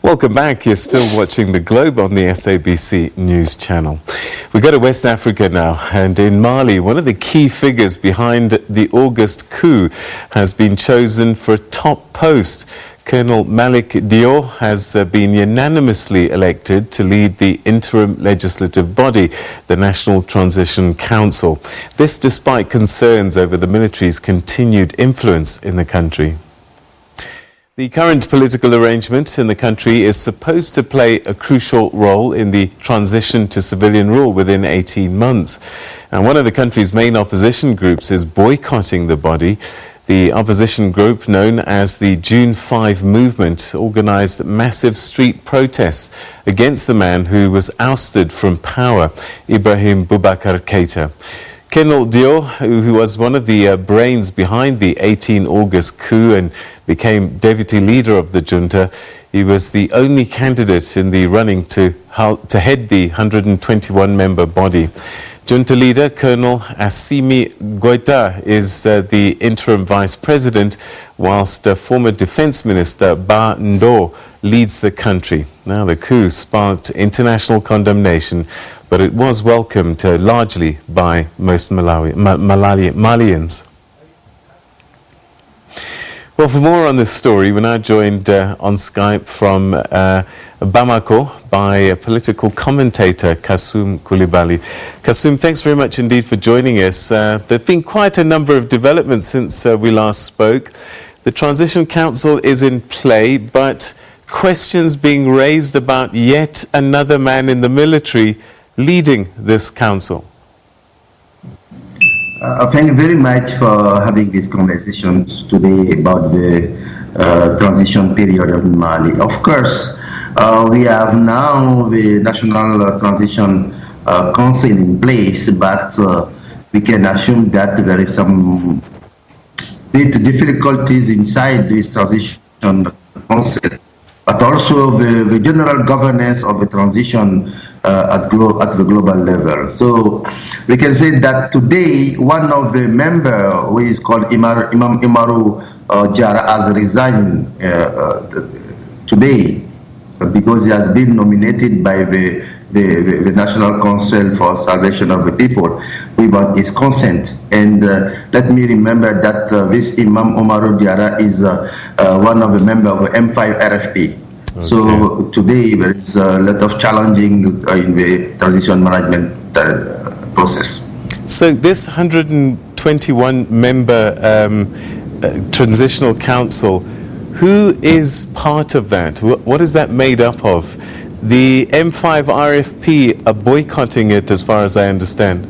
Welcome back. You're still watching The Globe on the SABC News Channel. We go to West Africa now, and in Mali, one of the key figures behind the August coup has been chosen for a top post. Colonel Malick Diaw has been unanimously elected to lead the interim legislative body, the National Transition Council. This despite concerns over the military's continued influence in the country. The current political arrangement in the country is supposed to play a crucial role in the transition to civilian rule within 18 months. And one of the country's main opposition groups is boycotting the body. The opposition group, known as the June 5 movement, organized massive street protests against the man who was ousted from power, Ibrahim Boubacar Keïta. Colonel Diaw, who was one of the brains behind the 18 August coup and became deputy leader of the junta, he was the only candidate in the running to head the 121-member body. Junta leader Colonel Kassoum Coulibali is the interim vice president, whilst former defense minister Ba Ndo leads the country. Now, the coup sparked international condemnation, but it was welcomed largely by most Malians. Well, for more on this story, we're now joined on Skype from Bamako by political commentator Kassoum Coulibali. Kassoum, thanks very much indeed for joining us. There have been quite a number of developments since we last spoke. The Transition Council is in play, but questions being raised about yet another man in the military leading this council. Thank you very much for having this conversation today about the transition period in Mali. Of course, we have now the National Transition Council in place, but we can assume that there is some bit difficulties inside this transition council, but also the general governance of the transition at the global level. So we can say that today one of the members, who is called Ibrahim Boubacar has resigned today because he has been nominated by the National Council for Salvation of the People without his consent. And let me remember that this Imam Umaru Diarra is one of the members of the M5 RFP. Okay. So today there is a lot of challenging in the transition management process. So this 121-member transitional council, who is part of that? What is that made up of? The M5 RFP are boycotting it, as far as I understand.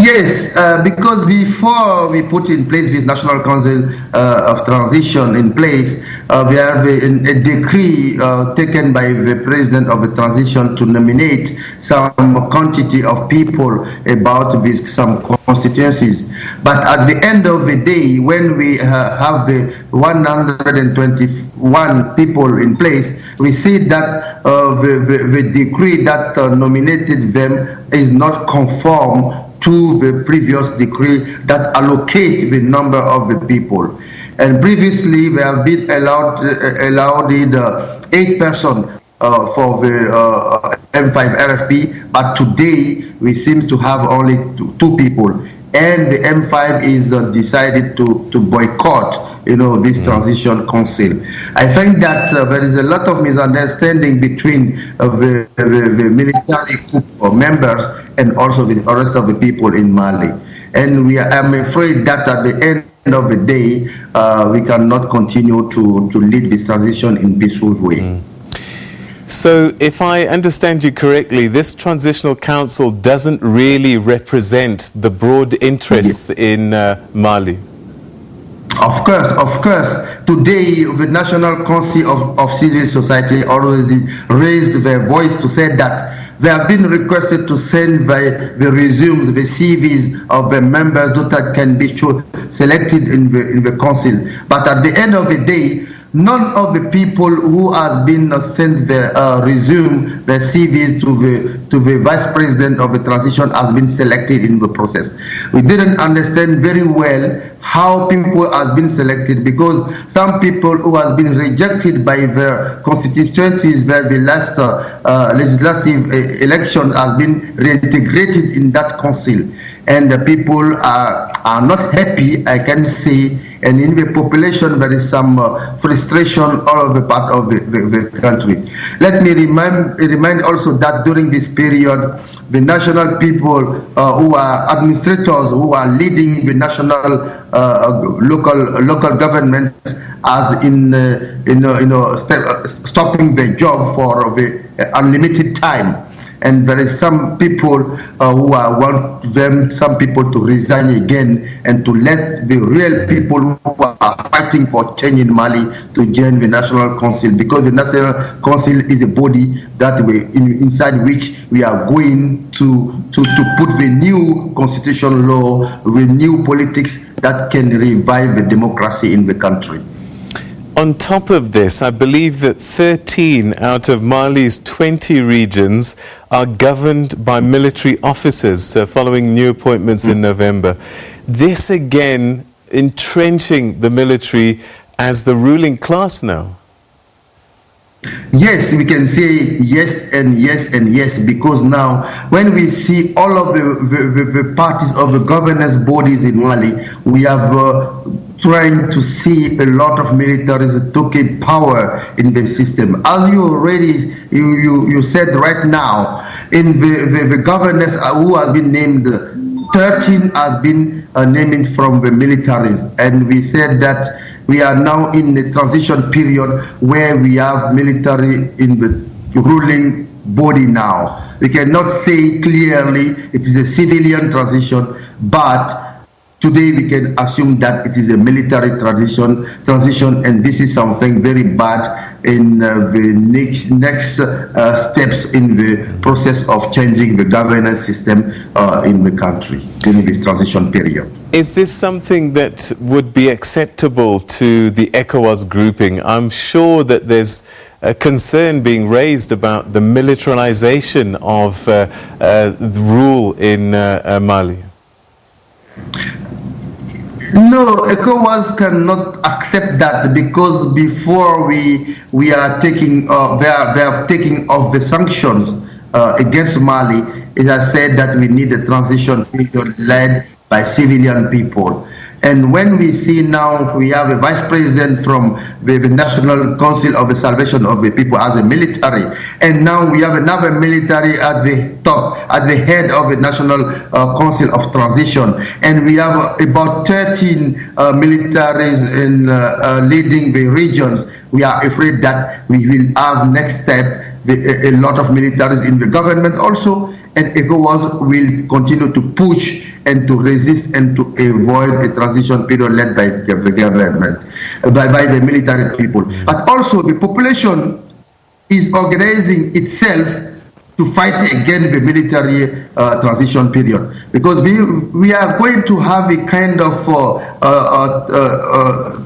Yes, because before we put in place this National Council of Transition in place, we have a decree taken by the President of the Transition to nominate some quantity of people about some constituencies. But at the end of the day, when we have the 121 people in place, we see that the decree that nominated them is not conform to the previous decree that allocate the number of the people. And previously we have been allowed 8 persons for the M5 RFP, but today we seem to have only two people. And the M5 is decided to boycott, this transition council. I think that there is a lot of misunderstanding between the military coup members and also the rest of the people in Mali. And I'm afraid that at the end of the day, we cannot continue to lead this transition in peaceful way. So if I understand you correctly, this transitional council doesn't really represent the broad interests in Mali. Of course. Today, the National Council of Civil Society already raised their voice to say that they have been requested to send the resumes, the CVs of the members that can be selected in the council. But at the end of the day, none of the people who has been sent their resume their CVs to the vice president of the transition has been selected in the process. We didn't understand very well how people has been selected, because some people who has been rejected by their constituencies where the last legislative election has been reintegrated in that council, and the people are not happy, I can say. And in the population, there is some frustration all over part of the country. Let me remind also that during this period, the national people who are administrators, who are leading the national local government, as stopping their job for the unlimited time. And there is some people who want some people to resign again, and to let the real people who are fighting for change in Mali to join the National Council, because the National Council is a body that inside which we are going to put the new constitutional law, the new politics that can revive the democracy in the country. On top of this, I believe that 13 out of Mali's 20 regions are governed by military officers following new appointments in November. This again entrenching the military as the ruling class now. Yes, we can say yes and yes and yes, because now when we see all of the parties of the governance bodies in Mali, we have trying to see a lot of militaries taking power in the system. As you already you said right now, in the governors who has been named, 13 has been named from the militaries, and we said that we are now in the transition period where we have military in the ruling body now. We cannot say clearly it is a civilian transition, but today we can assume that it is a military transition, and this is something very bad in the next steps in the process of changing the governance system in the country during this transition period. Is this something that would be acceptable to the Ecowas grouping? I'm sure that there's a concern being raised about the militarization of the rule in Mali. No, Ecowas cannot accept that, because before we are taking they have taken off the sanctions against Mali, it has said that we need a transition period led by civilian people. And when we see now we have a vice president from the National Council of the Salvation of the People as a military, and now we have another military at the top, at the head of the National Council of Transition, and we have about 13 militaries in leading the regions. We are afraid that we will have next step a lot of militaries in the government also, and ECOWAS will continue to push and to resist and to avoid a transition period led by the government, by the military people. But also the population is organizing itself to fight against the military transition period, because we are going to have a kind of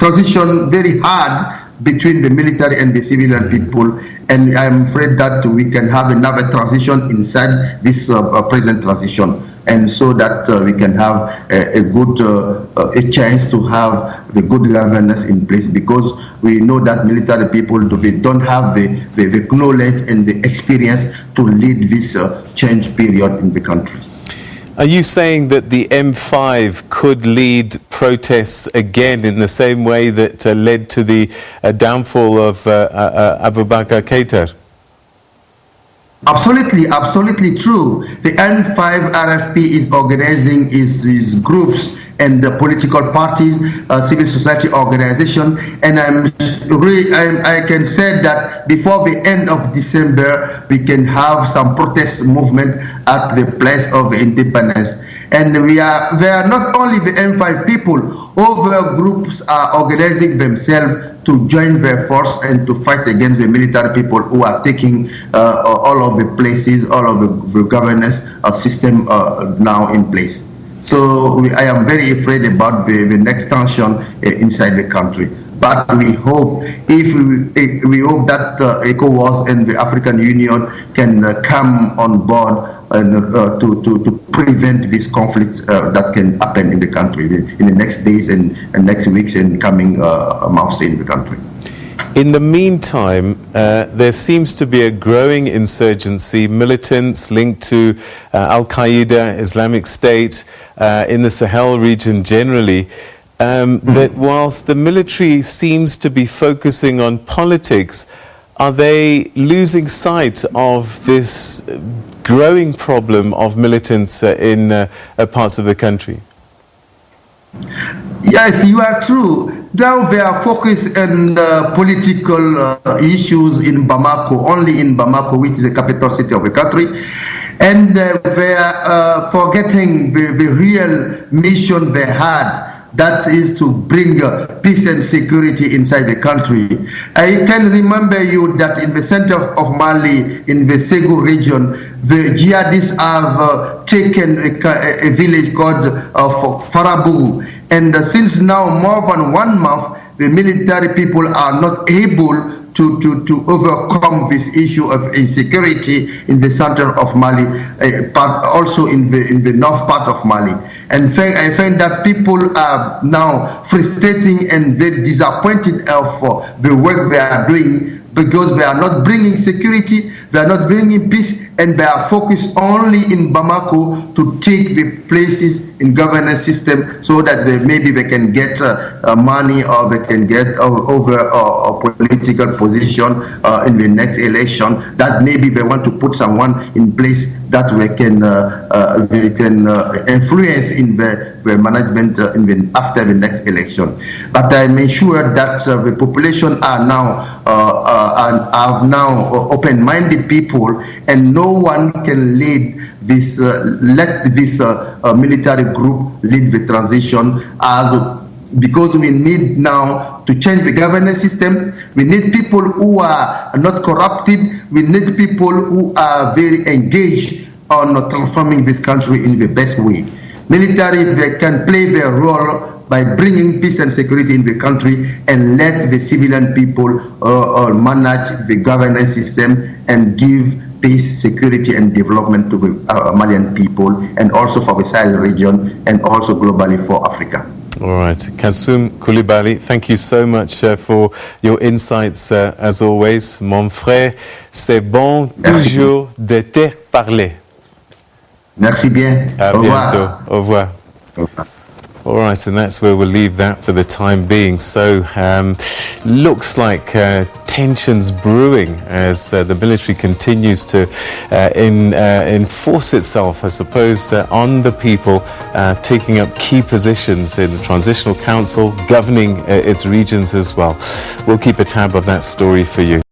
transition very hard between the military and the civilian people, and I'm afraid that we can have another transition inside this present transition, and so that we can have a good a chance to have the good governance in place, because we know that military people don't have the knowledge and the experience to lead this change period in the country. Are you saying that the M5 could lead protests again in the same way that led to the downfall of Boubacar Keïta? Absolutely, absolutely true. The N5 RFP is organizing its groups and the political parties, civil society organization, and I can say that before the end of December we can have some protest movement at the place of independence. And they are not only the M5 people, other groups are organizing themselves to join their force and to fight against the military people who are taking all of the places, all of the governance system now in place. So I am very afraid about the next tension inside the country. But we hope we hope that Ecowas and the African Union can come on board and to prevent these conflicts that can happen in the country in the next days and next weeks and coming months in the country. In the meantime, there seems to be a growing insurgency, militants linked to Al-Qaeda, Islamic State, in the Sahel region generally, that whilst the military seems to be focusing on politics, are they losing sight of this growing problem of militants in parts of the country? Yes, you are true. Now they are focused on political issues in Bamako, only in Bamako, which is the capital city of the country. And they are forgetting the real mission they had, that is to bring peace and security inside the country. I can remember you that in the center of Mali, in the Ségou region, the jihadists have taken a village called Farabougou. And since now more than 1 month, the military people are not able to overcome this issue of insecurity in the center of Mali, but also in the north part of Mali. And I find that people are now frustrating and very disappointed of the work they are doing, because they are not bringing security, they are not bringing peace, and they are focused only in Bamako to take the places in governance system so that maybe they can get money, or they can get over a political position in the next election, that maybe they want to put someone in place that we can influence in the management after the next election. But I'm sure that the population are now open-minded people, and no one can lead this. Let this military group lead the transition, because we need now to change the governance system. We need people who are not corrupted. We need people who are very engaged on transforming this country in the best way. Military, they can play their role by bringing peace and security in the country, and let the civilian people manage the governance system and give peace, security, and development to the Malian people, and also for the Sahel region, and also globally for Africa. All right. Kassoum Coulibali, thank you so much for your insights as always. Mon frère, c'est bon toujours de te parler. Merci bien. À bientôt. Au revoir. Au revoir. All right, and that's where we'll leave that for the time being. So, looks like tensions brewing as the military continues to enforce itself, I suppose, on the people, taking up key positions in the Transitional Council, governing its regions as well. We'll keep a tab of that story for you.